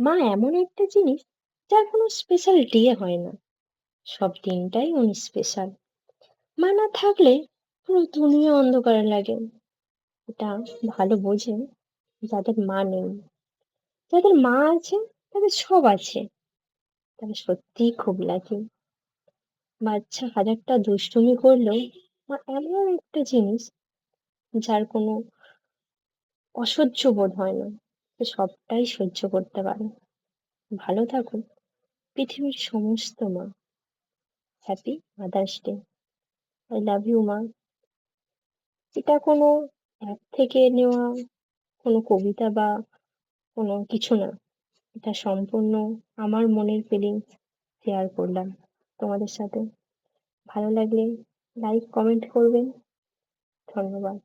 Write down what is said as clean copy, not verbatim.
মা এমন একটা জিনিস যার কোনো স্পেশাল ডে হয় না, সব দিনটাই উনি স্পেশাল। মা না থাকলে পুরো দুনিয়া অন্ধকার লাগে। এটা ভালো বোঝেন যাদের মা নেই। যাদের মা আছে তাদের সব আছে, তারা সত্যিই খুব লাকি। বাচ্চা হাজারটা দুষ্টুমি করলেও মা এমন একটা জিনিস যার কোনো অসহ্য বোধ হয় না, সে সবটাই সহ্য করতে পারে। ভালো থাকুন পৃথিবীর সমস্ত মা। Happy mother's day. I love you মা। এটা কোনো অ্যাপ থেকে নেওয়া কোনো কবিতা বা কোনো কিছু না। এটা সম্পূর্ণ আমার মনের ফিলিংস শেয়ার করলাম তোমাদের সাথে। ভালো লাগলে লাইক কমেন্ট করবেন। ধন্যবাদ।